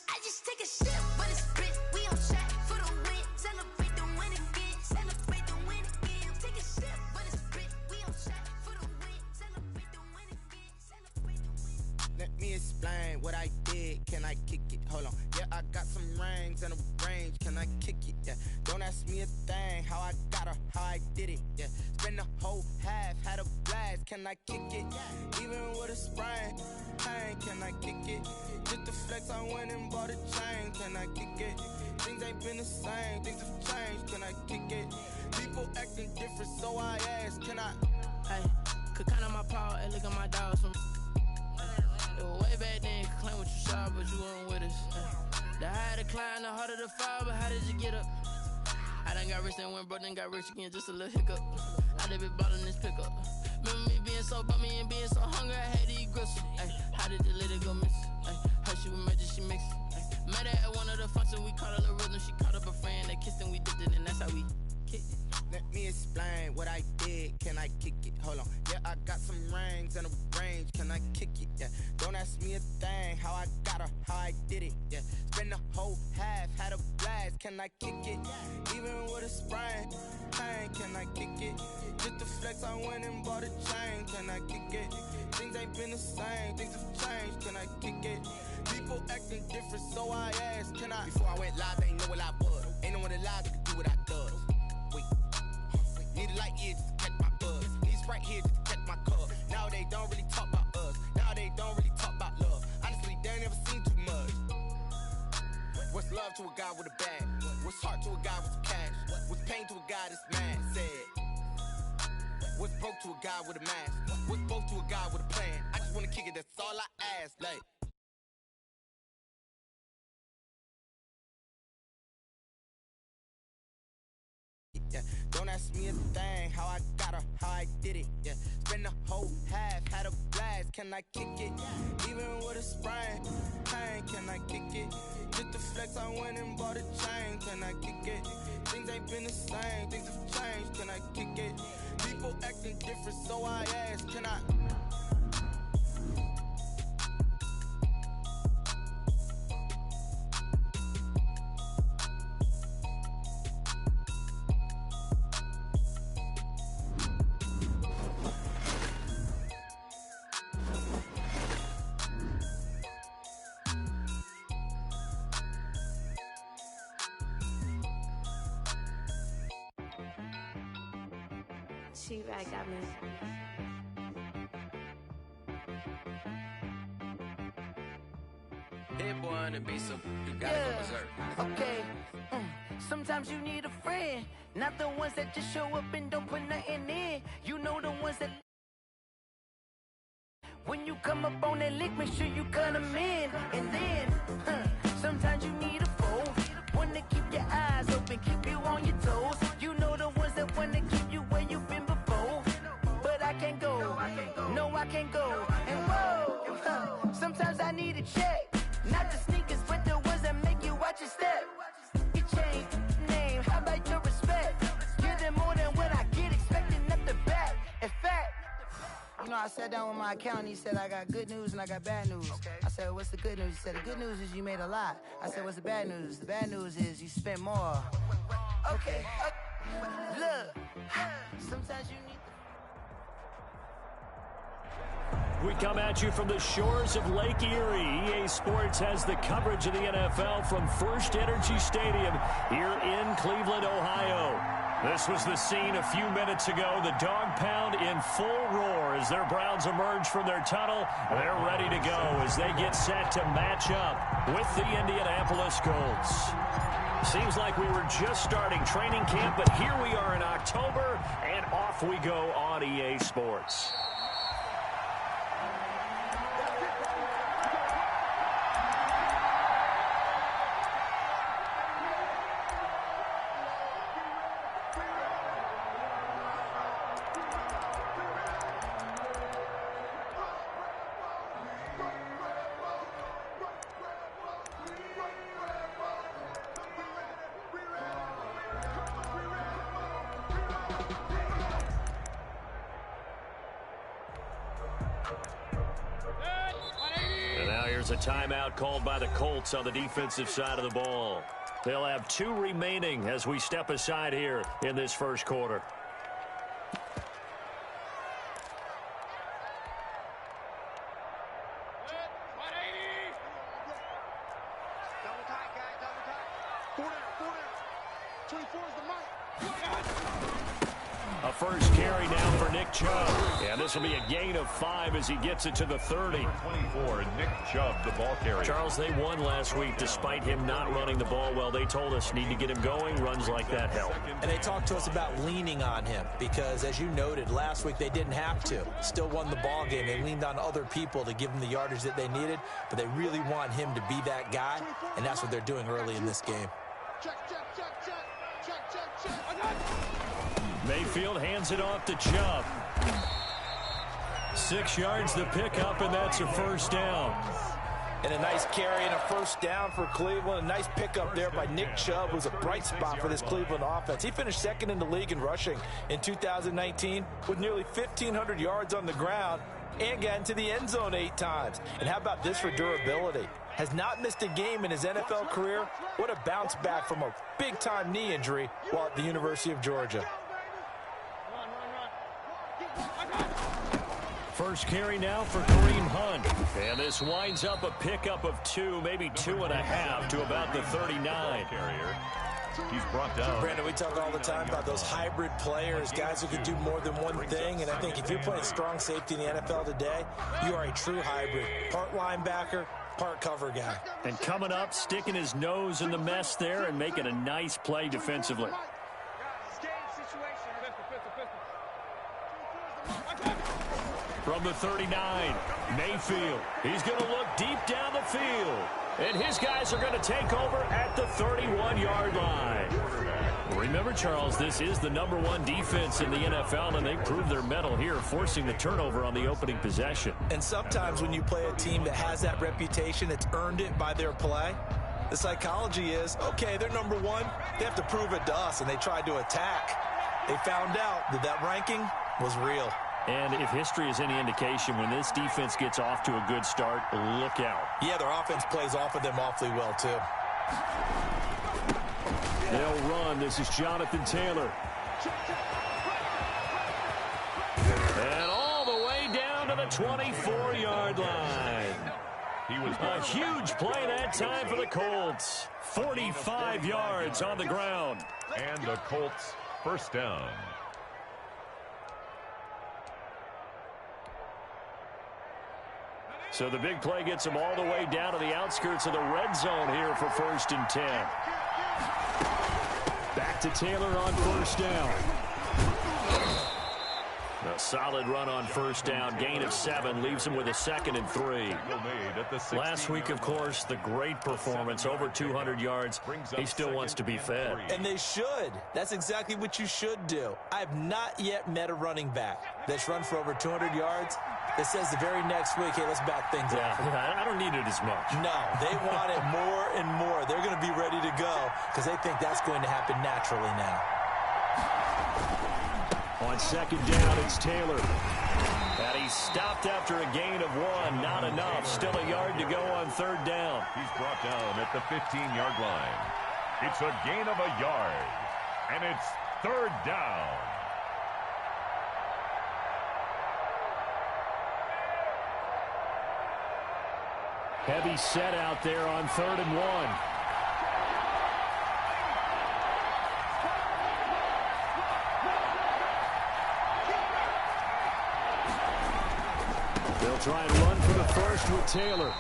I just take a sip, but it's split. We on track for the win. Celebrate the win again. Celebrate the win again. Take a sip, but it's split. We on track for the win. Celebrate the win again. Celebrate the win. Let me explain what I did. Can I kick it? Hold on. Yeah, I got some rings and a range. Can I kick it? Yeah. Don't ask me a thing. How I got her, how I did it. Yeah. Spend the whole half, had a blast. Can I kick it? Even with a sprain. Pain, can I kick it? Just the flex, I went and bought a chain. Can I kick it? Things ain't been the same. Things have changed. Can I kick it? People acting different, so I ask. Can I? Hey, could count on my paw and look at my dogs from. It was way back then, could claim what you saw, but you weren't with us. The higher the climb, the harder the fall, but how did you get up? I done got rich and went broke, then got rich again, just a little hiccup. I done been ballin' this pickup. Remember me being so bummy and being so hungry, I had to eat gristle. Ay, how did the lady go miss? Ay, how she was magic, she mixed. Met her at one of the functions, we caught a little rhythm. She caught up a friend, they kissed and we dipped it, and that's how we kicked it. Let me explain what I did. Can I kick it? Hold on. Yeah, I got some rings and a range. Can I kick it? Yeah. Don't ask me a thing. How I got her, how I did it. Yeah. Spend the whole half, had a blast. Can I kick it? Even with a sprain. Pain, can I kick it? Just the flex, I went and bought a chain. Can I kick it? Things ain't been the same. Things have changed. Can I kick it? People acting different, so I ask. Can I? Before I went live, they ain't know what I was. Ain't no one alive that could do what I does. Wait. Need a light here just to catch my buzz. Need Sprite here just to catch my cup. Now they don't really talk about us. Now they don't really talk about love. Honestly, they ain't never seen too much. What's love to a guy with a bag? What's heart to a guy with some cash? What's pain to a guy that's mad? Said. What's broke to a guy with a mask? What's both to a guy with a plan? I just wanna kick it, that's all I ask. Like. Yeah. Don't ask me a thing. How I got her, how I did it. Yeah. Spend the whole half, had a blast. Can I kick it? Even with a sprain. Pain, can I kick it? Just the flex, I went and bought a chain. Can I kick it? Things ain't been the same. Things have changed. Can I kick it? People acting different, so I ask. Can I? She-Rag got me. Hit boy on the beat, so you gotta go berserk. Okay. Sometimes you need a friend, not the ones that just show up and don't put nothing in. You know the ones that when you come up on that lick, make sure you cut them in. And then, sometimes you need a foe, one to keep your eyes open, keep you on your toes. You know the ones that want to keep you where you've been before. But I can't go, no I can't go. And whoa, sometimes I need a check. Not the sneakers, but the ones that make you watch your step. You change name, how about your respect? Give them more than what I get, expecting at the back. In fact, you know, I sat down with my accountant, he said I got good news and I got bad news. I said, what's the good news? He said, the good news is you made a lot. I said, what's the bad news? The bad news is you spent more. Okay, look, sometimes you need We come at you from the shores of Lake Erie. EA Sports has the coverage of the NFL from First Energy Stadium here in Cleveland, Ohio. This was the scene a few minutes ago. The dog pound in full roar as their Browns emerge from their tunnel. They're ready to go as they get set to match up with the Indianapolis Colts. Seems like we were just starting training camp, but here we are in October, and off we go on EA Sports. There's a timeout called by the Colts on the defensive side of the ball. They'll have 2 remaining as we step aside here in this first quarter. A first carry now for Nick Chubb. And this will be a gain of 5 as he gets it to the 30. 24, Nick Chubb, the ball carrier. Charles, they won last week despite him not running the ball well. They told us need to get him going. Runs like that help. And they talked to us about leaning on him because, as you noted, last week they didn't have to. Still won the ball game. They leaned on other people to give them the yardage that they needed, but they really want him to be that guy, and that's what they're doing early in this game. Mayfield hands it off to Chubb. 6 yards the pickup, and that's a first down. And a nice carry and a first down for Cleveland. A nice pickup there by Nick Chubb, who's a bright spot for this Cleveland offense. He finished second in the league in rushing in 2019 with nearly 1,500 yards on the ground and got into the end zone 8 times. And how about this for durability? Has not missed a game in his NFL career. What a bounce back from a big-time knee injury while at the University of Georgia. First carry now for Kareem Hunt. And this winds up a pickup of 2, maybe 2.5 to about the 39. He's brought down. Brandon, we talk all the time about those hybrid players, guys who can do more than one thing. And I think if you're playing strong safety in the NFL today, you are a true hybrid. Part linebacker, part cover guy. And coming up, sticking his nose in the mess there and making a nice play defensively. From the 39, Mayfield. He's going to look deep down the field. And his guys are going to take over at the 31-yard line. Remember, Charles, this is the #1 defense in the NFL, and they proved their mettle here, forcing the turnover on the opening possession. And sometimes when you play a team that has that reputation, it's earned it by their play. The psychology is, okay, they're #1. They have to prove it to us, and they tried to attack. They found out that that ranking was real. And if history is any indication, when this defense gets off to a good start, look out. Yeah, their offense plays off of them awfully well, too. They'll run. This is Jonathan Taylor. And all the way down to the 24-yard line. He was a huge play that time for the Colts. 45 yards on the ground. And the Colts first down. So the big play gets them all the way down to the outskirts of the red zone here for 1st and 10. Back to Taylor on first down. A solid run on first down. Gain of 7 leaves him with a 2nd and 3. Last week, of course, the great performance, over 200 yards. He still wants to be fed. And they should. That's exactly what you should do. I have not yet met a running back that's run for over 200 yards that says the very next week, hey, let's back things up. I don't need it as much. No, they want it more and more. They're going to be ready to go because they think that's going to happen naturally now. On 2nd down, it's Taylor. And he's stopped after a gain of 1. Not enough. Still a yard to go on 3rd down. He's brought down at the 15-yard line. It's a gain of a yard. And it's 3rd down. Heavy set out there on 3rd and 1. They'll try and run for the first with Taylor.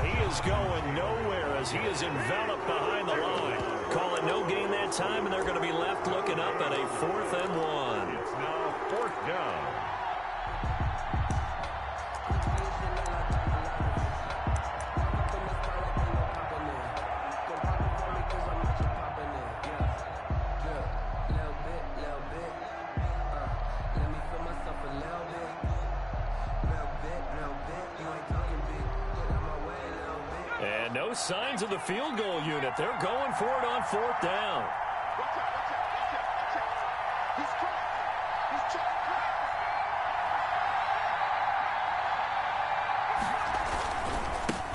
He is going nowhere as he is enveloped behind the line. Call it no gain that time, and they're going to be left looking up at a 4th and 1. It's now 4th down. No signs of the field goal unit. They're going for it on 4th down.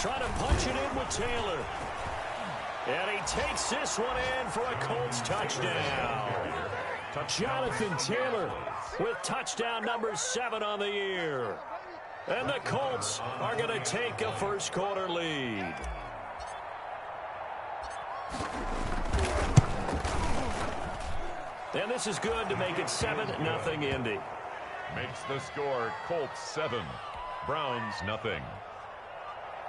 Trying to punch it in with Taylor. And he takes this one in for a Colts touchdown. Jonathan Taylor with touchdown number 7 on the year. And the Colts are going to take a first quarter lead. And this is good to make it 7-0 Indy. Makes the score Colts 7, Browns nothing.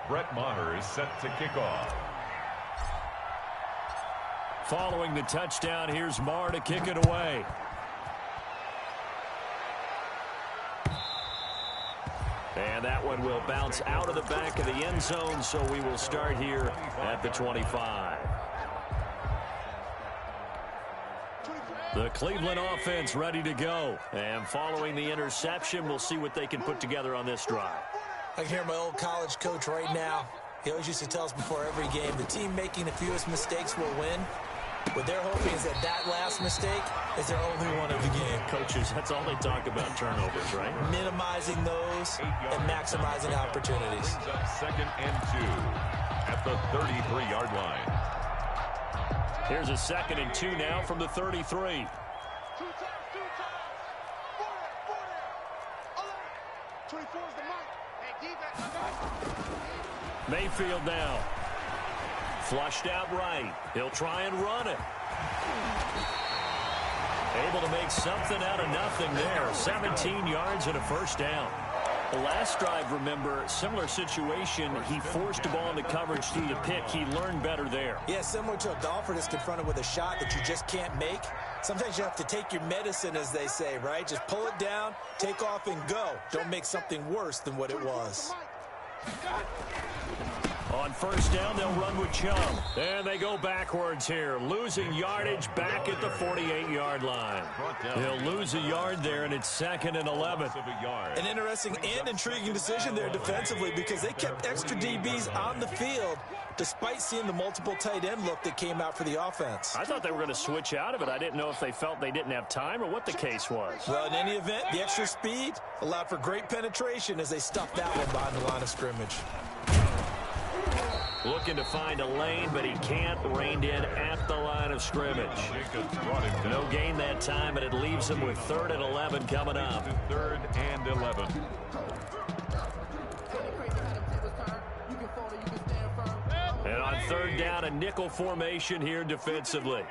Brett Maher is set to kick off. Following the touchdown, here's Maher to kick it away. And that one will bounce out of the back of the end zone, so we will start here at the 25. The Cleveland offense ready to go. And following the interception, we'll see what they can put together on this drive. I can hear my old college coach right now. He always used to tell us before every game, the team making the fewest mistakes will win. What they're hoping is that last mistake is their only one of the game. Coaches, that's all they talk about, turnovers, right? Minimizing those and maximizing opportunities. Brings up 2nd and 2 at the 33-yard line. Here's a 2nd and 2 now from the 33. Mayfield now. Flushed out right. He'll try and run it. Able to make something out of nothing there. 17 yards and a first down. The last drive, remember, similar situation. He forced the ball into coverage through the pick. He learned better there. Yeah, similar to a golfer that's confronted with a shot that you just can't make. Sometimes you have to take your medicine, as they say, right? Just pull it down, take off, and go. Don't make something worse than what it was. On first down, they'll run with Chubb. And they go backwards here, losing yardage back at the 48-yard line. They'll lose a yard there, and it's 2nd and 11. An interesting and intriguing decision there defensively because they kept extra DBs on the field despite seeing the multiple tight end look that came out for the offense. I thought they were going to switch out of it. I didn't know if they felt they didn't have time or what the case was. Well, in any event, the extra speed allowed for great penetration as they stuffed that one behind the line of scrimmage. Looking to find a lane, but he can't. Reined in at the line of scrimmage. No gain that time, and it leaves him with 3rd and 11 coming up. 3rd and 11. And on 3rd down, a nickel formation here defensively.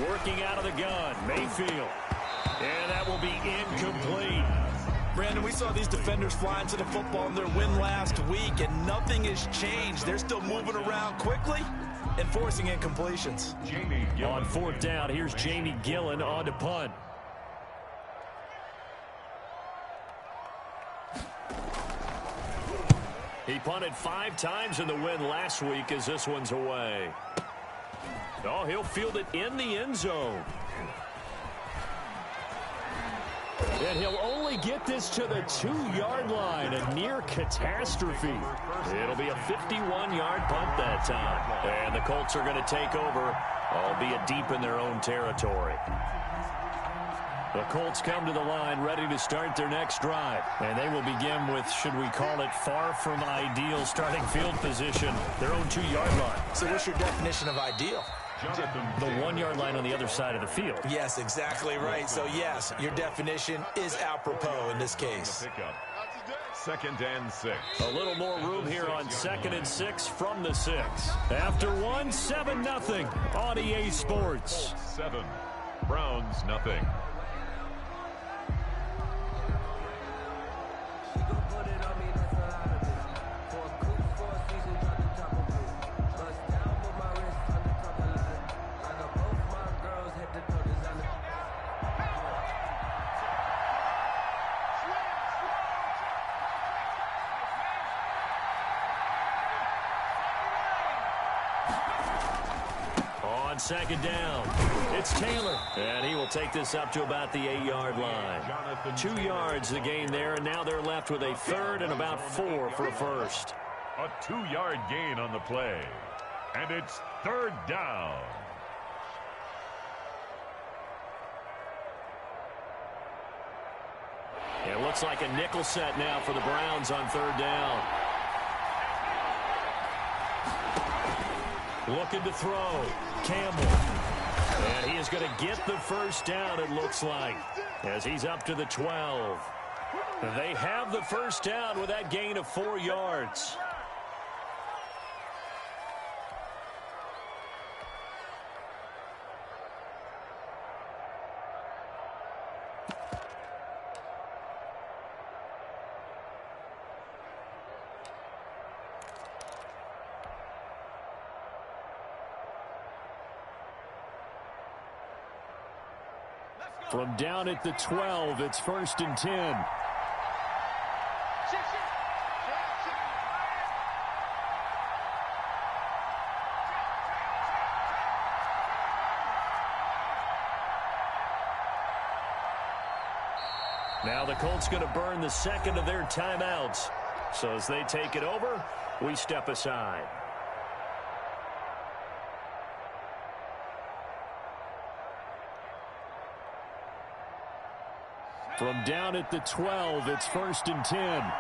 Working out of the gun, Mayfield. And that will be incomplete. Brandon, we saw these defenders fly into the football in their win last week, and nothing has changed. They're still moving around quickly and forcing incompletions. On 4th down, here's Jamie Gillen on to punt. He punted 5 times in the win last week as this one's away. Oh, he'll field it in the end zone. And he'll only get this to the 2-yard line, a near catastrophe. It'll be a 51-yard punt that time. And the Colts are going to take over, albeit deep in their own territory. The Colts come to the line ready to start their next drive. And they will begin with, should we call it, far from ideal starting field position, their own 2-yard line. So what's your definition of ideal? The 1-yard line on the other side of the field. Yes, exactly right. So, yes, your definition is apropos in this case. 2nd and 6. A little more room here on 2nd and 6 from the 6. After 7-0 on EA Sports. 7, Browns nothing. On 2nd down, it's Taylor. And he will take this up to about the 8-yard line. 2 yards the gain there, and now they're left with a 3rd and about 4 for a first. A 2-yard gain on the play. And it's 3rd down. It looks like a nickel set now for the Browns on third down. Looking to throw. Campbell. And he is going to get the first down, it looks like, as he's up to the 12. They have the first down with that gain of 4 yards. From down at the 12, it's 1st and 10. Now the Colts going to burn the second of their timeouts. So as they take it over, we step aside. From down at the 12, it's 1st and 10.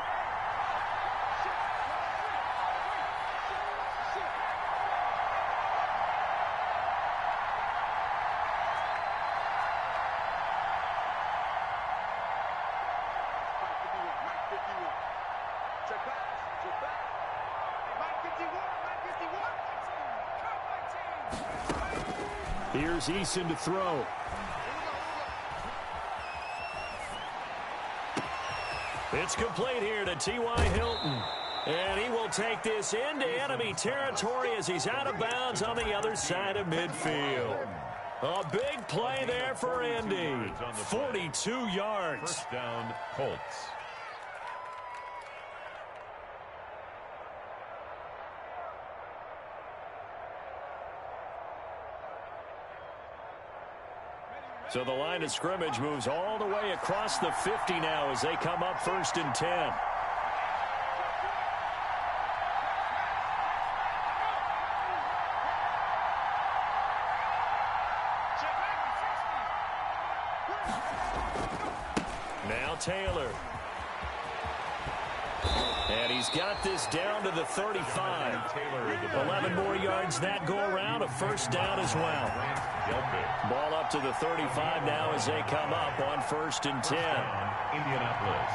Here's Eason to throw. It's complete here to T.Y. Hilton. And he will take this into enemy territory as he's out of bounds on the other side of midfield. A big play there for Indy. 42 yards. First down, Colts. So the line of scrimmage moves all the way across the 50 now as they come up 1st and 10. Now Taylor. And he's got this down to the 35. 11 more yards that go around, a first down as well. Ball up to the 35 now as they come up on 1st and 10. Indianapolis.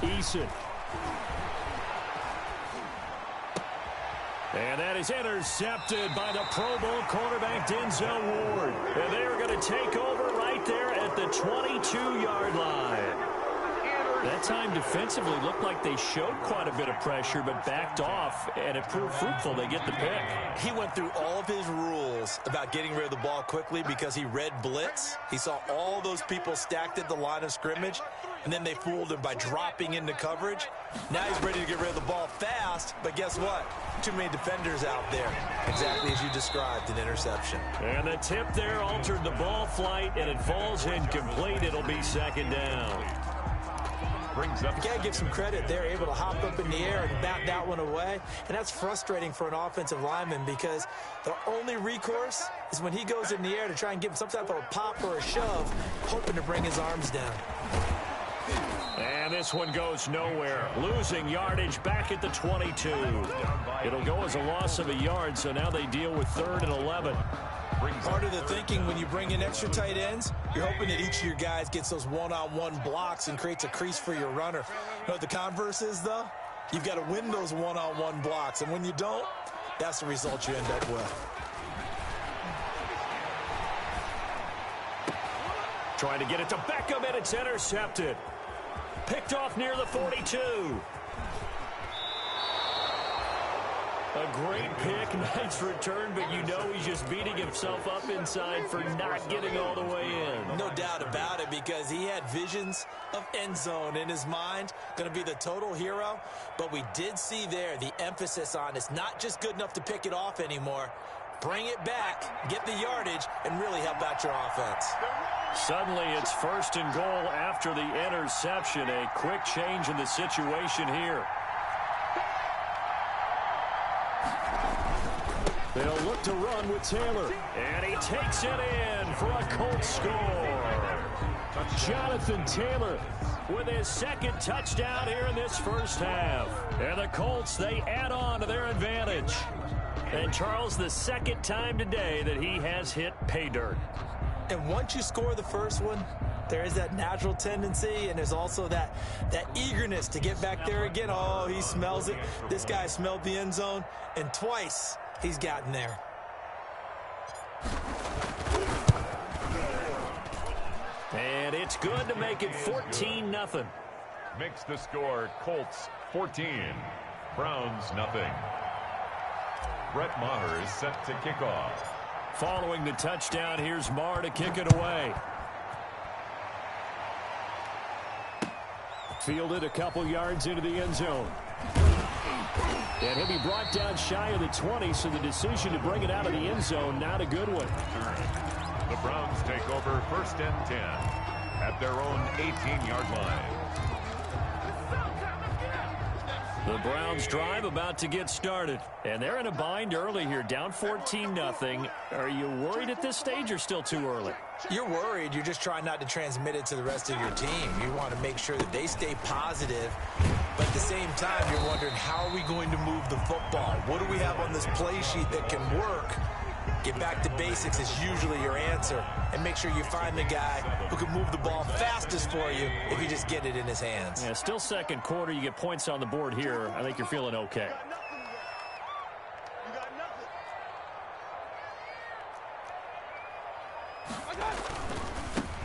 Eason. And that is intercepted by the Pro Bowl quarterback Denzel Ward. And they are going to take over right there at the 22-yard line. That time defensively looked like they showed quite a bit of pressure but backed off, and it proved fruitful. They get the pick. He went through all of his rules about getting rid of the ball quickly because he read blitz. He saw all those people stacked at the line of scrimmage, and then they fooled him by dropping into coverage. Now he's ready to get rid of the ball fast, but guess what? Too many defenders out there. Exactly as you described, an interception. And the tip there altered the ball flight, and it falls incomplete. It'll be 2nd down. You got to give some credit. They're able to hop up in the air and bat that one away. And that's frustrating for an offensive lineman because their only recourse is when he goes in the air to try and give him some type of a pop or a shove, hoping to bring his arms down. And this one goes nowhere. Losing yardage back at the 22. It'll go as a loss of a yard, so now they deal with 3rd and 11. Part of the thinking when you bring in extra tight ends, you're hoping that each of your guys gets those one-on-one blocks and creates a crease for your runner. You know what the converse is, though? You've got to win those one-on-one blocks, and when you don't, that's the result you end up with. Trying to get it to Beckham, and it's intercepted. Picked off near the 42. A great pick, nice return, but you know he's just beating himself up inside for not getting all the way in. No doubt about it, because he had visions of end zone in his mind, going to be the total hero. But we did see there the emphasis on it's not just good enough to pick it off anymore. Bring it back, get the yardage, and really help out your offense. Suddenly it's 1st and goal after the interception. A quick change in the situation here. They'll look to run with Taylor. And he takes it in for a Colts score. Jonathan Taylor with his second touchdown here in this first half. And the Colts, they add on to their advantage. And Charles, the second time today that he has hit pay dirt. And once you score the first one, there is that natural tendency, and there's also that eagerness to get back there again. Oh, he smells it. This guy smelled the end zone, and twice he's gotten there. And it's good to make it 14-0. Makes the score Colts 14, Browns nothing. Brett Maher is set to kick off. Following the touchdown, here's Maher to kick it away. Fielded a couple yards into the end zone. And he'll be brought down shy of the 20, so the decision to bring it out of the end zone, not a good one. The Browns take over 1st and 10 at their own 18-yard line. The Browns drive about to get started. And they're in a bind early here, down 14-0. Are you worried at this stage or still too early? You're worried. You're just trying not to transmit it to the rest of your team. You want to make sure that they stay positive. But at the same time, you're wondering, how are we going to move the football? What do we have on this play sheet that can work? Get back to basics is usually your answer. And make sure you find the guy who can move the ball fastest for you if you just get it in his hands. Yeah, still second quarter. You get points on the board here. I think you're feeling okay.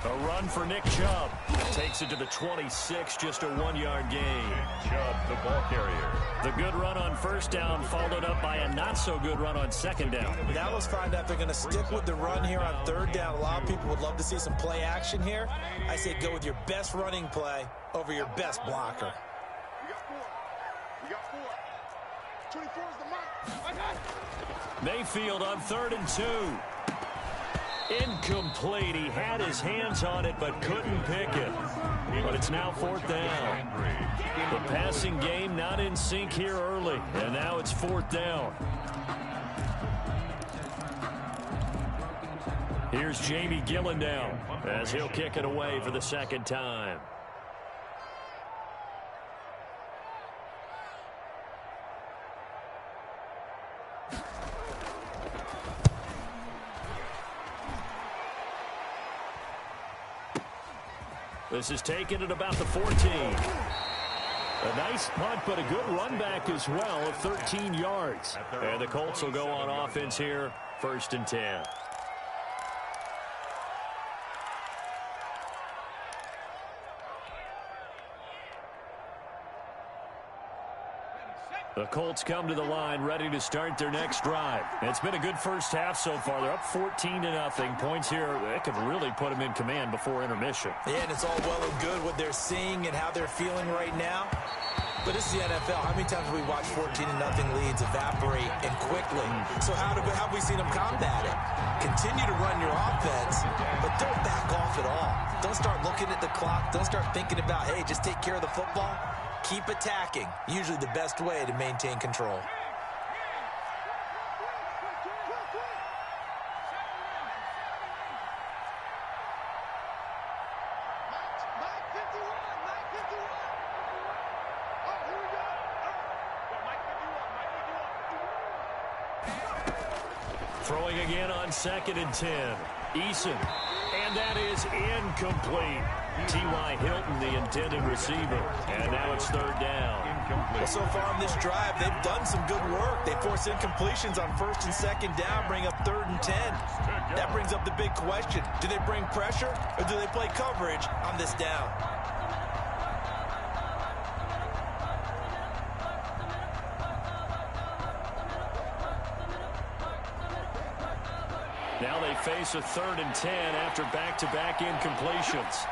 A run for Nick Chubb. Takes it to the 26, just a 1-yard gain. Chubb, the ball carrier. The good run on first down followed up by a not-so-good run on second down. Now let's find out if they're going to stick with the run here on third down. A lot of people would love to see some play action here. I say go with your best running play over your best blocker. We got 4. 24 is the mark. I got it. Mayfield on 3rd and 2. Incomplete. He had his hands on it but couldn't pick it. But it's now 4th down. The passing game not in sync here early. And now it's 4th down. Here's Jamie Gillendown as he'll kick it away for the second time. This is taken at about the 14. A nice punt, but a good run back as well of 13 yards. And the Colts will go on offense here, 1st and 10. The Colts come to the line ready to start their next drive. It's been a good first half so far. They're up 14-0. Points here, that could really put them in command before intermission. Yeah, and it's all well and good what they're seeing and how they're feeling right now. But this is the NFL. How many times have we watched 14-0 leads evaporate and quickly? So how have we seen them combat it? Continue to run your offense, but don't back off at all. Don't start looking at the clock. Don't start thinking about, hey, just take care of the football. Keep attacking. Usually the best way to maintain control. Throwing again on 2nd and 10. Eason. And that is incomplete. T.Y. Hilton, the intended receiver. And now it's 3rd down. Well, so far on this drive, they've done some good work. They force incompletions on 1st and 2nd down, bring up 3rd and 10. That brings up the big question. Do they bring pressure or do they play coverage on this down? Now they face a 3rd and 10 after back-to-back incompletions.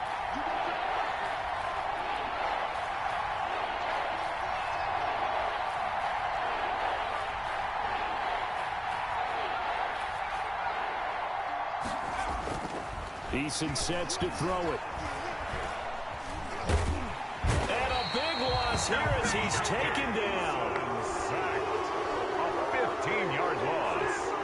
Eason sets to throw it. And a big loss here as he's taken down. Sacked. A 15-yard loss.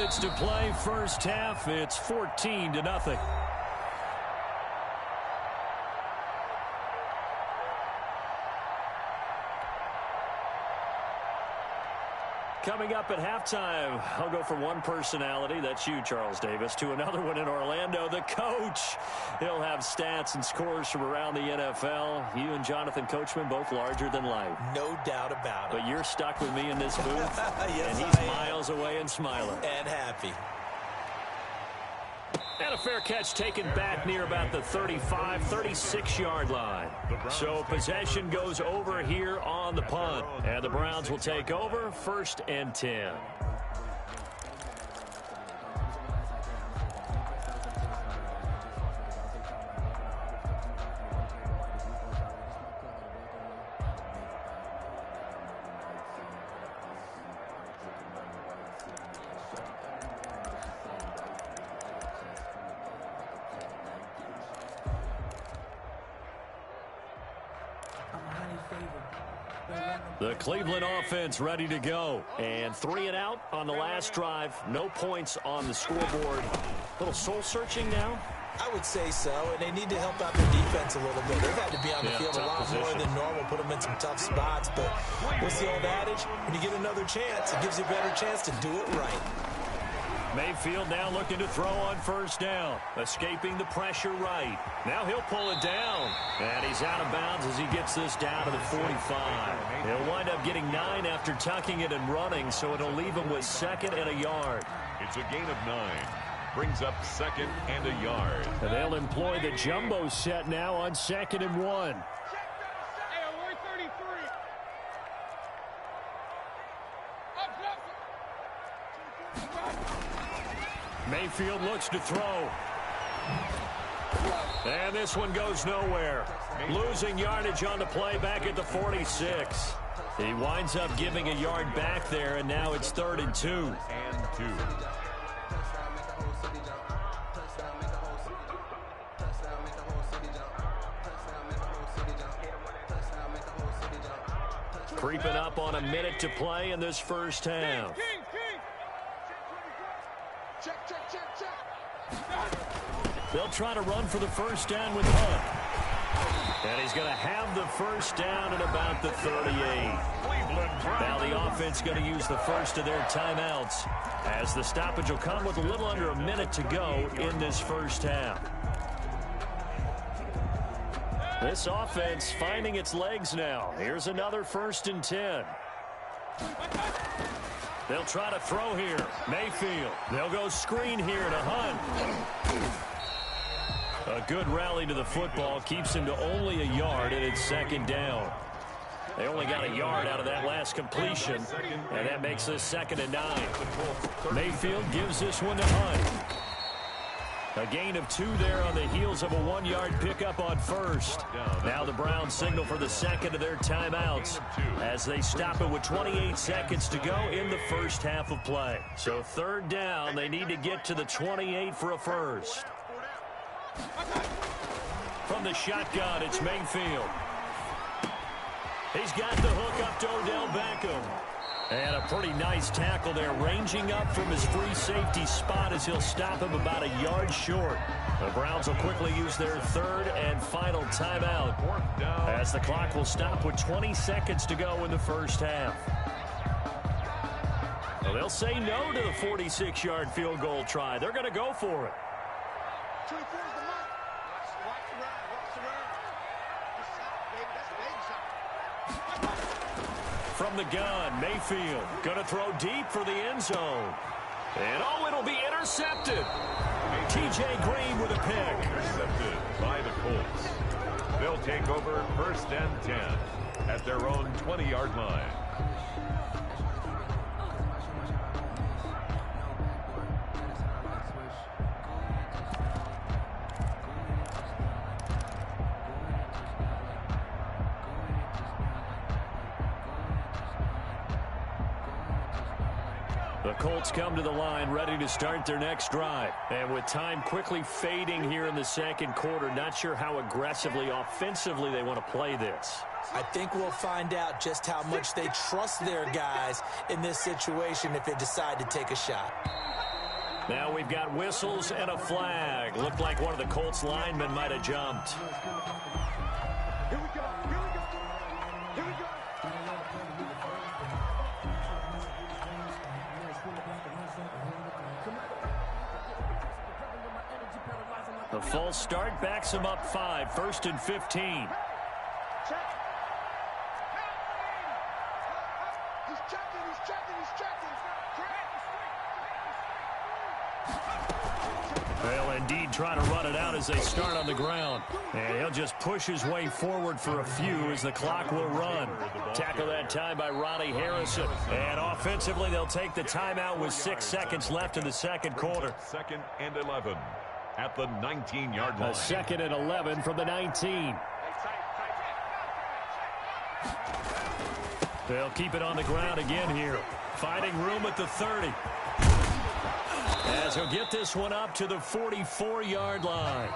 minutes to play first half. It's 14-0. Coming up at halftime, I'll go from one personality, that's you, Charles Davis, to another one in Orlando, the coach. He'll have stats and scores from around the NFL. You and Jonathan Coachman, both larger than life. No doubt about it. But you're stuck with me in this booth, yes, and he's miles away and smiling. And happy. And a fair catch taken back near about the 35, 36-yard line. So possession goes over here on the punt. And the Browns will take over 1st and 10. The Cleveland offense ready to go. And 3 and out on the last drive. No points on the scoreboard. A little soul-searching now? I would say so, and they need to help out their defense a little bit. They've had to be on the field a lot more than normal, put them in some tough spots. But what's the old adage? When you get another chance, it gives you a better chance to do it right. Mayfield now looking to throw on 1st down. Escaping the pressure right. Now he'll pull it down. And he's out of bounds as he gets this down to the 45. He'll wind up getting 9 after tucking it and running, so it'll leave him with 2nd and a yard. It's a gain of 9. Brings up 2nd and a yard. And they'll employ the jumbo set now on 2nd and 1. Mayfield looks to throw. And this one goes nowhere. Losing yardage on the play back at the 46. He winds up giving a yard back there, and now it's 3rd and 2. And 2. Creeping up on a minute to play in this first half. They'll try to run for the 1st down with Hunt. And he's going to have the 1st down at about the 38. Now the offense going to use the first of their timeouts, as the stoppage will come with a little under a minute to go in this first half. This offense finding its legs now. Here's another 1st and 10. They'll try to throw here. Mayfield. They'll go screen here to Hunt. A good rally to the football keeps him to only a yard, and it's 2nd down. They only got a yard out of that last completion, and that makes this 2nd and 9. Mayfield gives this one to Hunt. A gain of 2 there on the heels of a 1-yard pickup on 1st. Now the Browns signal for the 2nd of their timeouts as they stop it with 28 seconds to go in the first half of play. So 3rd down, they need to get to the 28 for a first. From the shotgun, it's Mayfield. He's got the hook up to Odell Beckham. And a pretty nice tackle there, ranging up from his free safety spot as he'll stop him about a yard short. The Browns will quickly use their 3rd and final timeout as the clock will stop with 20 seconds to go in the first half. Well, they'll say no to the 46-yard field goal try. They're going to go for it. 24 is the mark. Watch around. Just shot, baby. That's a baby shot. From the gun, Mayfield going to throw deep for the end zone. And it'll be intercepted. T.J. Green with a pick. Intercepted by the Colts. They'll take over 1st and 10 at their own 20-yard line. The Colts come to the line ready to start their next drive. And with time quickly fading here in the 2nd quarter, not sure how aggressively, offensively they want to play this. I think we'll find out just how much they trust their guys in this situation if they decide to take a shot. Now we've got whistles and a flag. Looked like one of the Colts linemen might have jumped. Here we go. Here we go. Here we go. The false start backs him up 5, 1st and 15. Check. He's checking. He's checking. He's checking. They'll indeed try to run it out as they start on the ground. And he'll just push his way forward for a few as the clock will run. Tackle that time by Ronnie Harrison. And offensively, they'll take the timeout with 6 seconds left in the second quarter. 2nd and 11 at the 19-yard line. A 2nd and 11 from the 19. They'll keep it on the ground again here. Finding room at the 30. As he'll get this one up to the 44-yard line.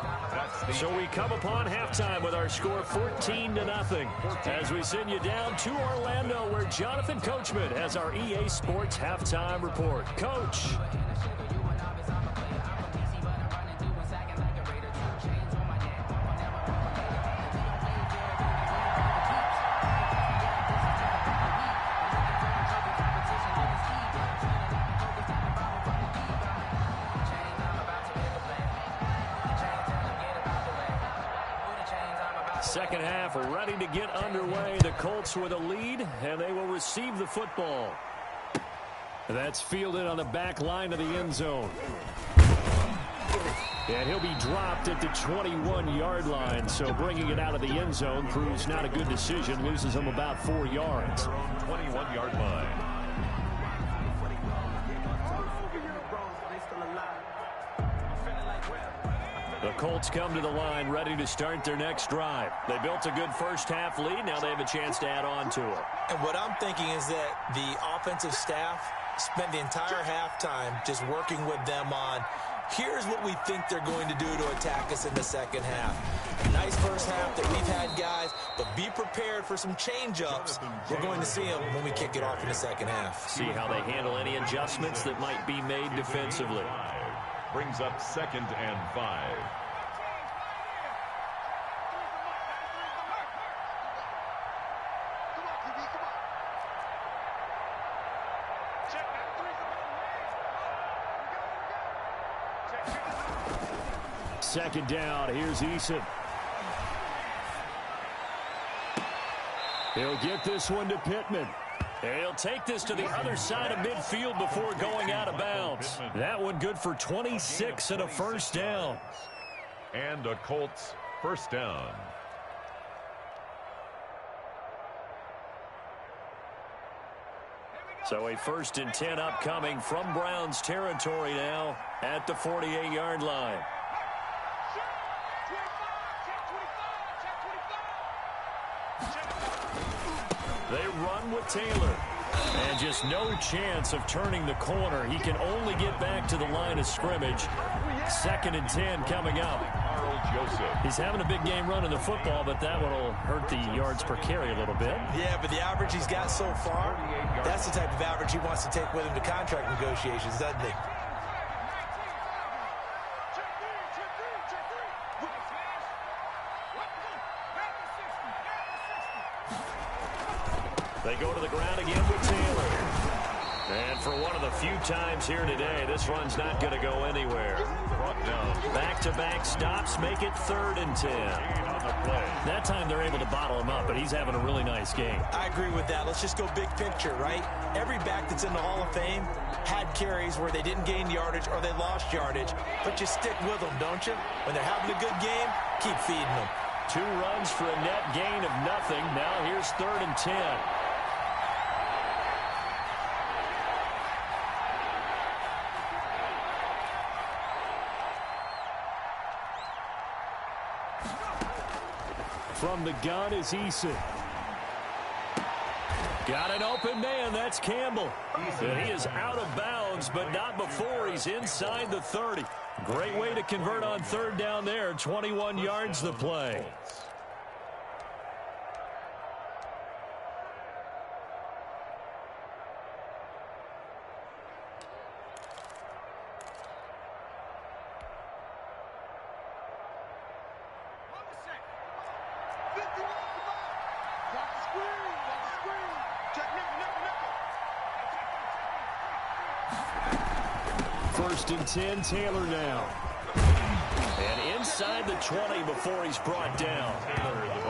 So we come upon halftime with our score 14-0. As we send you down to Orlando, where Jonathan Coachman has our EA Sports halftime report. Coach. Second half ready to get underway. The Colts with a lead, and they will receive the football. That's fielded on the back line of the end zone. And he'll be dropped at the 21-yard line, so bringing it out of the end zone proves not a good decision. Loses him about 4 yards. 21-yard line. The Colts come to the line ready to start their next drive. They built a good first half lead. Now they have a chance to add on to it. And what I'm thinking is that the offensive staff spent the entire halftime just working with them on, here's what we think they're going to do to attack us in the second half. Nice first half that we've had, guys, but be prepared for some change-ups. We're going to see them when we kick it off in the second half. See how they handle any adjustments that might be made defensively. Brings up 2nd and 5. Second down, here's Eason. He'll get this one to Pittman. He'll take this to the other side of midfield before going out of bounds. That one good for 26 and a first down. And a Colts first down. So a 1st and 10 upcoming from Browns territory now at the 48-yard line. They run with Taylor. And just no chance of turning the corner. He can only get back to the line of scrimmage. 2nd and 10 coming up. He's having a big game running the football, but that one will hurt the yards per carry a little bit. Yeah, but the average he's got so far, that's the type of average he wants to take with him to contract negotiations, doesn't he? They go to the ground again with Taylor. And for one of the few times here today, this run's not going to go anywhere. Back-to-back stops make it 3rd and 10. That time they're able to bottle him up, but he's having a really nice game. I agree with that. Let's just go big picture, right? Every back that's in the Hall of Fame had carries where they didn't gain yardage or they lost yardage, but you stick with them, don't you? When they're having a good game, keep feeding them. 2 runs for a net gain of nothing. Now here's 3rd and 10. From the gun is Eason. Got an open man. That's Campbell. And he is out of bounds, but not before he's inside the 30. Great way to convert on 3rd down there. 21 yards the play. 1st and 10, Taylor now. And inside the 20 before he's brought down.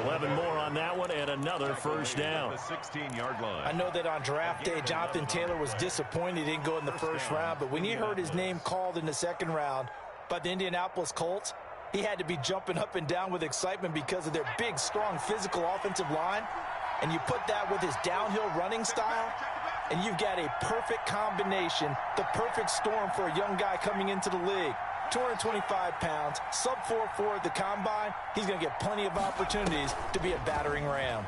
11 more on that one and another first down. The 16-yard line. I know that on draft day, Jonathan Taylor was disappointed he didn't go in the first round, but when he heard his name called in the second round by the Indianapolis Colts, he had to be jumping up and down with excitement because of their big, strong, physical offensive line. And you put that with his downhill running style, and you've got a perfect combination, the perfect storm for a young guy coming into the league. 225 pounds, sub 4.4 at the combine. He's going to get plenty of opportunities to be a battering ram.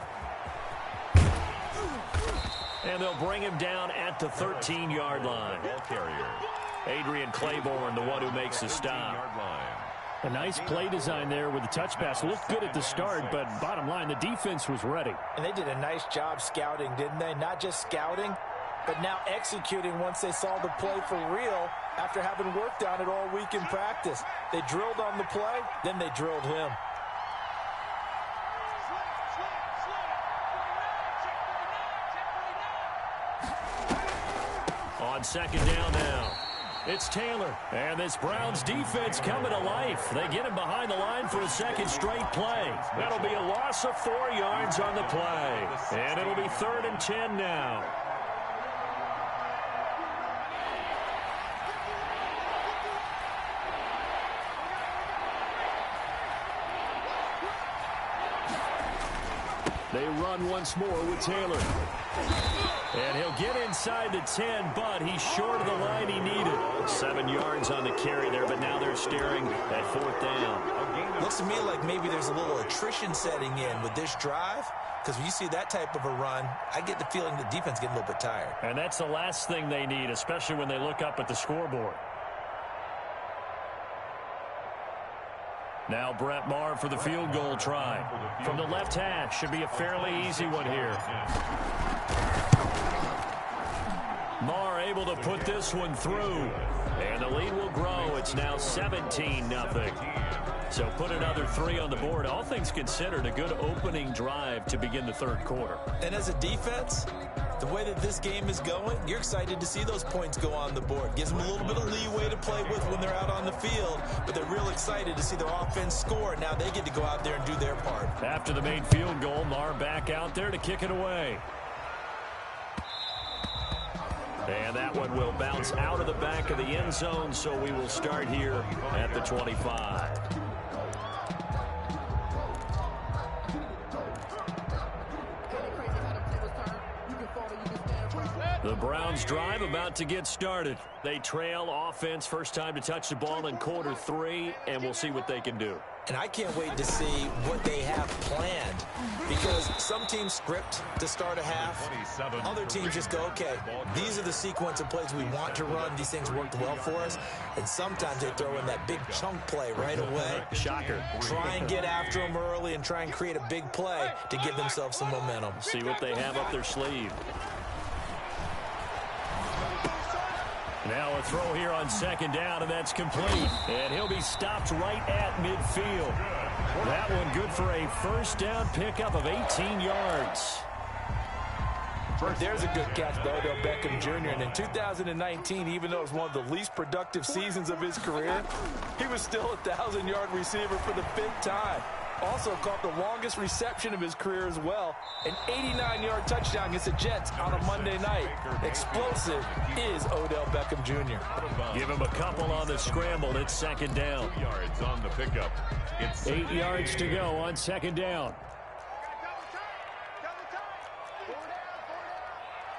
And they'll bring him down at the 13-yard line. Ball carrier. Adrian Claiborne, the one who makes the stop. 13-yard line. A nice play design there with the touch pass. Looked good at the start, but bottom line, the defense was ready. And they did a nice job scouting, didn't they? Not just scouting, but now executing once they saw the play for real after having worked on it all week in practice. They drilled on the play, then they drilled him. On second down now, it's Taylor. And this Browns defense coming to life. They get him behind the line for a second straight play. That'll be a loss of 4 yards on the play. And it'll be 3rd and 10 now. They run once more with Taylor. And he'll get inside the 10, but he's short of the line he needed. 7 yards on the carry there, but now they're staring at 4th down. Looks to me like maybe there's a little attrition setting in with this drive, because when you see that type of a run, I get the feeling the defense getting a little bit tired. And that's the last thing they need, especially when they look up at the scoreboard. Now Brett Maher for the field goal try. From the left hash, should be a fairly easy one here. Maher able to put this one through. And the lead will grow. It's now 17-0. So put another 3 on the board. All things considered, a good opening drive to begin the third quarter. And as a defense, the way that this game is going, you're excited to see those points go on the board. Gives them a little bit of leeway to play with when they're out on the field, but they're real excited to see their offense score. Now they get to go out there and do their part. After the made field goal, Maher back out there to kick it away. And that one will bounce out of the back of the end zone, so we will start here at the 25. The Browns drive about to get started. They trail offense, first time to touch the ball in quarter 3, and we'll see what they can do. And I can't wait to see what they have planned, because some teams script to start a half. Other teams just go, okay, these are the sequence of plays we want to run. These things worked well for us. And sometimes they throw in that big chunk play right away. Shocker. Try and get after them early and try and create a big play to give themselves some momentum. See what they have up their sleeve. Now a throw here on second down, and that's complete. And he'll be stopped right at midfield. That one good for a first down pickup of 18 yards. There's a good catch by Odell Beckham Jr. And in 2019, even though it was one of the least productive seasons of his career, he was still a 1,000-yard receiver for the big time. Also caught the longest reception of his career as well. An 89-yard touchdown against the Jets on a Monday night. Explosive is Odell Beckham Jr. Give him a couple on the scramble. It's second down. 2 yards on the pickup. It's 8 yards to go on second down.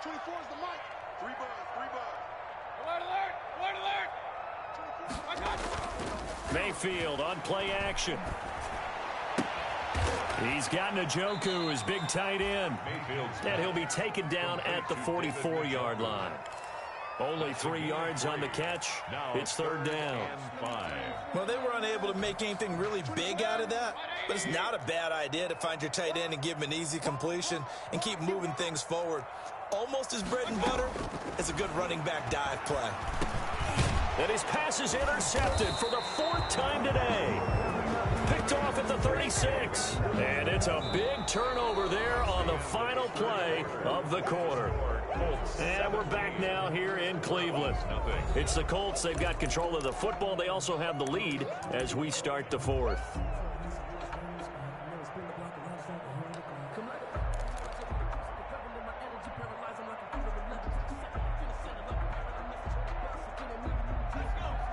24 is the mic. 3 buzz. Alert, alert, alert. Mayfield on play action. He's got Njoku, his big tight end. And he'll be taken down at the 44-yard line. Only 3 yards on the catch. It's third down. Well, they were unable to make anything really big out of that, but it's not a bad idea to find your tight end and give him an easy completion and keep moving things forward. Almost as bread and butter as a good running back dive play. And his pass is intercepted for the 4th time today. Picked off at the 36. And it's a big turnover there on the final play of the quarter. And we're back now here in Cleveland. It's the Colts. They've got control of the football. They also have the lead as we start the fourth.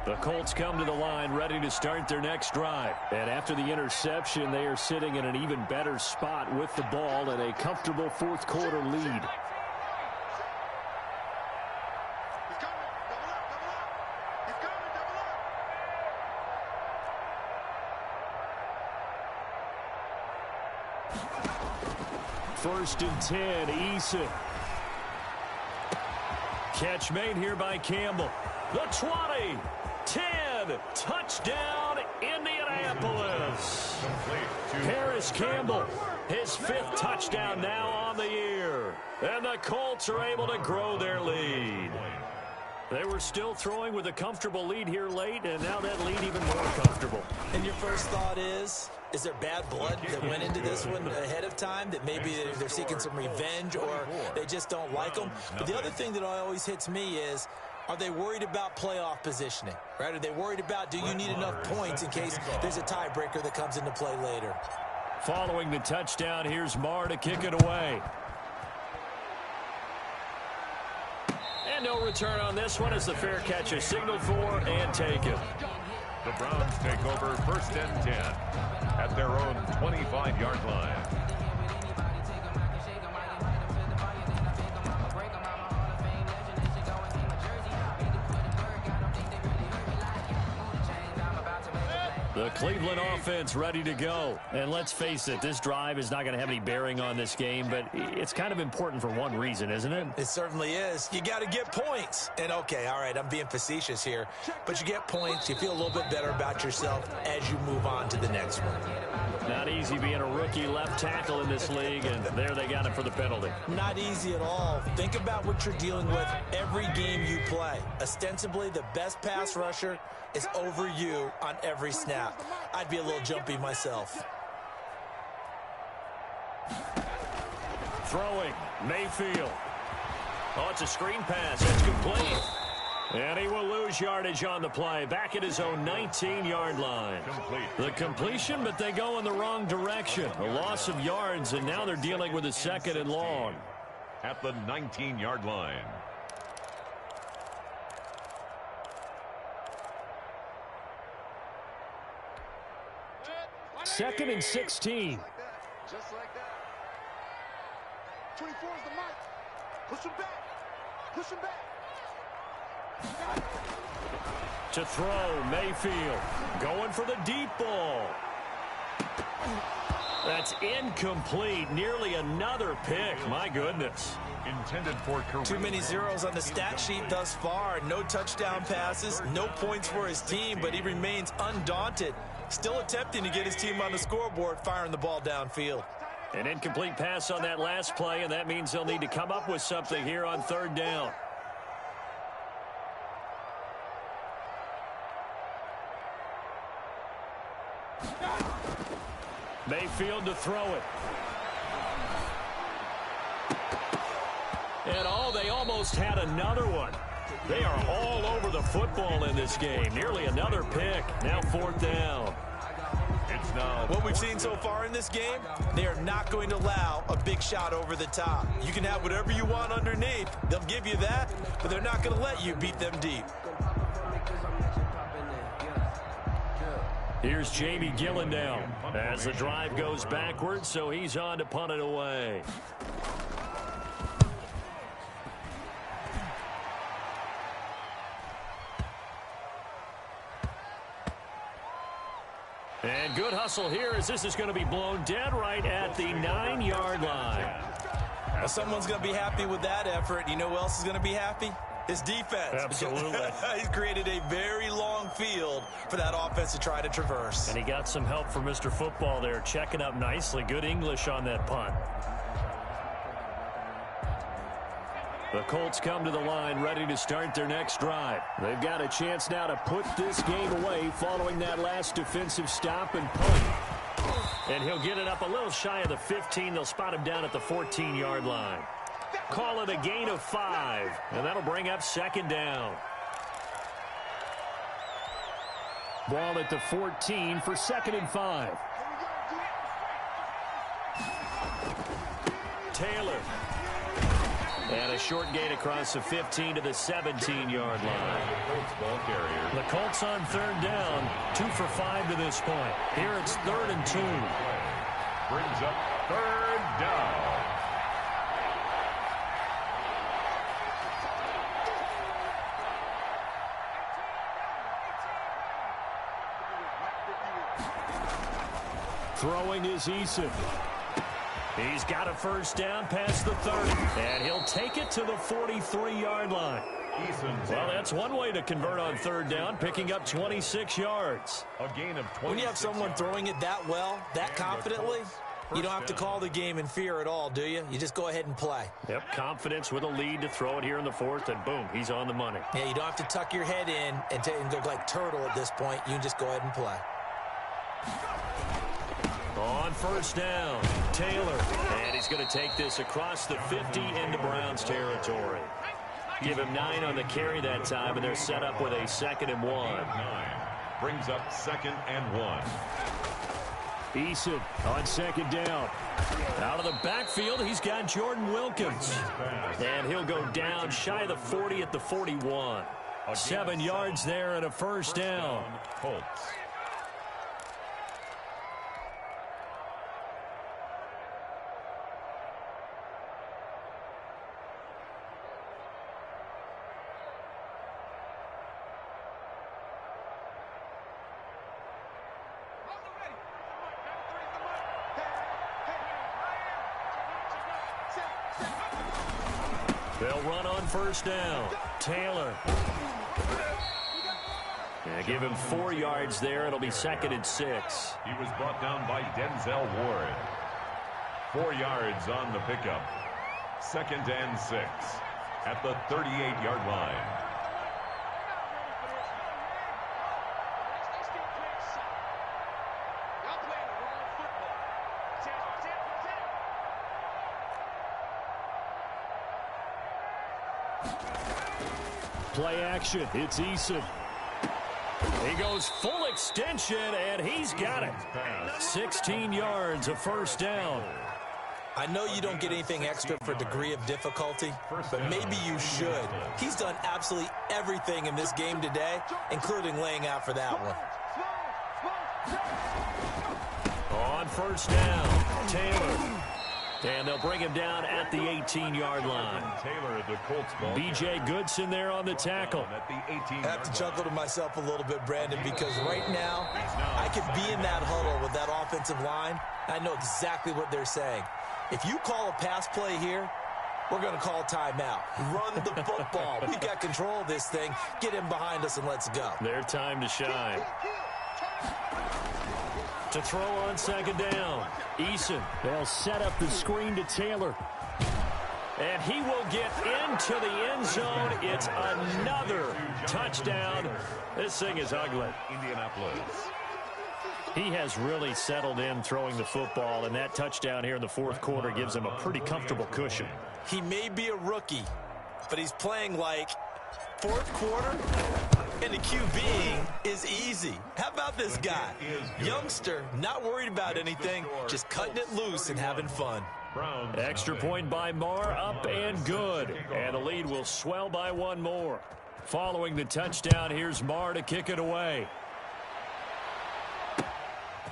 The Colts come to the line ready to start their next drive. And after the interception, they are sitting in an even better spot with the ball and a comfortable fourth quarter lead. First and 10, Eason. Catch made here by Campbell. The 20, 10, touchdown, Indianapolis. Paris Campbell, his 5th touchdown now on the year. And the Colts are able to grow their lead. They were still throwing with a comfortable lead here late, and now that lead even more comfortable. And your first thought is there bad blood that went into this one ahead of time, that maybe they're seeking some revenge or they just don't like them? But the other thing that always hits me is, are they worried about playoff positioning? Right? Are they worried about, do you need enough points in case there's a tiebreaker that comes into play later? Following the touchdown, here's Marr to kick it away. And no return on this one as the fair catch is signaled for and taken. The Browns take over first and 10 at their own 25-yard line. The Cleveland offense ready to go. And let's face it, this drive is not going to have any bearing on this game, but it's kind of important for one reason, isn't it? It certainly is. You got to get points. And, okay, all right, I'm being facetious here, but you get points, you feel a little bit better about yourself as you move on to the next one. Not easy being a rookie left tackle in this league, and there they got it for the penalty. Not easy at all. Think about what you're dealing with every game you play. Ostensibly, the best pass rusher is over you on every snap. I'd be a little jumpy myself. Throwing, Mayfield. Oh, it's a screen pass. It's complete. And he will lose yardage on the play. Back at his own 19-yard line. The completion, but they go in the wrong direction. A loss of yards, and now they're dealing with a 2nd and long. At the 19-yard line. Second and 16. Just like that. 24 is the mark. Push him back. Push him back. To throw, Mayfield. Going for the deep ball. That's incomplete. Nearly another pick. My goodness. Intended for career. Too many zeros on the stat sheet thus far. No touchdown passes, no points for his team, but he remains undaunted. Still attempting to get his team on the scoreboard, firing the ball downfield. An incomplete pass on that last play, and that means they'll need to come up with something here on 3rd down. Mayfield to throw it. And they almost had another one. They are all over the football in this game. Nearly another pick. Now 4th down. It's now what we've seen so far in this game, they are not going to allow a big shot over the top. You can have whatever you want underneath. They'll give you that, but they're not going to let you beat them deep. Here's Jamie Gillen now as the drive goes backwards, so he's on to punt it away. And good hustle here as this is going to be blown dead right at the 9-yard line. Well, someone's going to be happy with that effort. You know who else is going to be happy? His defense. Absolutely. He's created a very long field for that offense to try to traverse. And he got some help from Mr. Football there, checking up nicely. Good English on that punt. The Colts come to the line ready to start their next drive. They've got a chance now to put this game away following that last defensive stop and punt. And he'll get it up a little shy of the 15. They'll spot him down at the 14-yard line. Call it a gain of 5, and that'll bring up second down. Ball at the 14 for 2nd and 5. Taylor. And a short gain across the 15 to the 17-yard line. The Colts on 3rd down, 2 for 5 to this point. Here it's 3rd and 2. Brings up 3rd down. Throwing is Eason. He's got a 1st down past the 30. And he'll take it to the 43-yard line. Well, that's one way to convert on 3rd down, picking up 26 yards. A gain of 26. When you have someone throwing it that well, that confidently, you don't have to call the game in fear at all, do you? You just go ahead and play. Yep, confidence with a lead to throw it here in the 4th, and boom, he's on the money. Yeah, you don't have to tuck your head in and look like turtle at this point. You can just go ahead and play. On 1st down, Taylor. And he's going to take this across the 50 into Browns territory. Give him 9 on the carry that time, and they're set up with a 2nd and 1. 9 brings up 2nd and 1. Eason on 2nd down. Out of the backfield, he's got Jordan Wilkins. And he'll go down shy of the 40 at the 41. 7 yards there and a 1st down. Colts. They'll run on 1st down. Taylor. Yeah, give him 4 yards there. It'll be 2nd and 6. He was brought down by Denzel Ward. 4 yards on the pickup. 2nd and 6 at the 38-yard line. Play action. It's Eason. He goes full extension, and he's got it. 16 yards, a 1st down. I know you don't get anything extra for degree of difficulty, but maybe you should. He's done absolutely everything in this game today, including laying out for that one. On 1st down, Taylor. And they'll bring him down at the 18-yard line. Taylor at the Colts ball. B.J. Goodson there on the tackle. I have to chuckle to myself a little bit, Brandon, because right now I could be in that huddle with that offensive line. I know exactly what they're saying. If you call a pass play here, we're going to call timeout. Run the football. We've got control of this thing. Get him behind us and let's go. Their time to shine. To throw on 2nd down, Eason. They'll set up the screen to Taylor. And he will get into the end zone. It's another touchdown. This thing is ugly. Indianapolis. He has really settled in throwing the football, and that touchdown here in the 4th quarter gives him a pretty comfortable cushion. He may be a rookie, but he's playing like 4th quarter. And the QBing is easy. How about this guy? Youngster, not worried about anything, just cutting it loose and having fun. Extra point by Marr, up and good. And the lead will swell by 1 more. Following the touchdown, here's Marr to kick it away.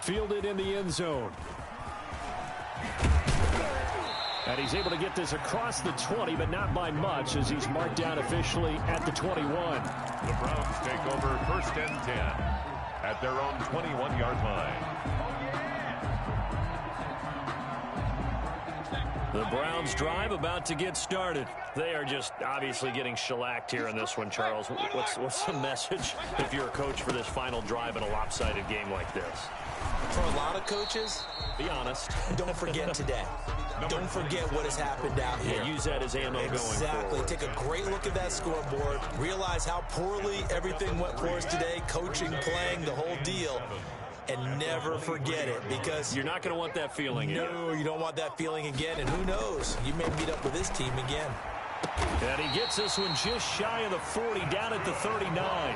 Fielded in the end zone. And he's able to get this across the 20, but not by much, as he's marked down officially at the 21. The Browns take over 1st and 10 at their own 21-yard line. The Browns drive about to get started. They are just obviously getting shellacked here in this one, Charles. What's the message if you're a coach for this final drive in a lopsided game like this? For a lot of coaches, be honest. Don't forget today. Don't forget what has happened out here. Use that as ammo going forward. Exactly. Take a great look at that scoreboard. Realize how poorly everything went for us today. Coaching, playing, the whole deal. And never forget it, because you're not going to want that feeling again. No, you don't want that feeling again. And who knows? You may meet up with this team again. And he gets this one just shy of the 40, down at the 39.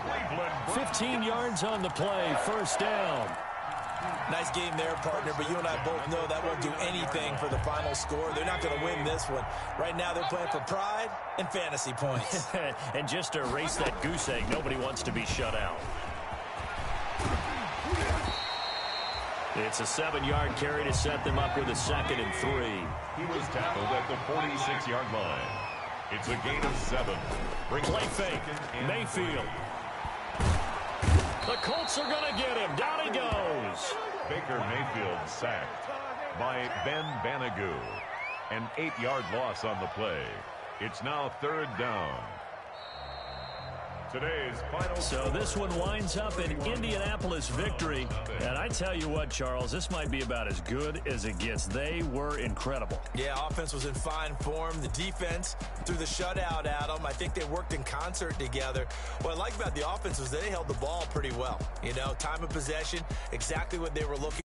15 yards on the play, first down. Nice game there, partner, but you and I both know that won't do anything for the final score. They're not going to win this one. Right now, they're playing for pride and fantasy points. And just to erase that goose egg, nobody wants to be shut out. It's a 7-yard carry to set them up with a 2nd and 3. He was tackled at the 46-yard line. It's a gain of 7. Play fake. Mayfield. The Colts are going to get him. Down he goes. Baker Mayfield sacked by Ben Banagou. An 8-yard loss on the play. It's now 3rd down. Today's final. So this one winds up an Indianapolis victory. And I tell you what, Charles, this might be about as good as it gets. They were incredible. Yeah, offense was in fine form. The defense threw the shutout at them. I think they worked in concert together. What I like about the offense was they held the ball pretty well. You know, time of possession, exactly what they were looking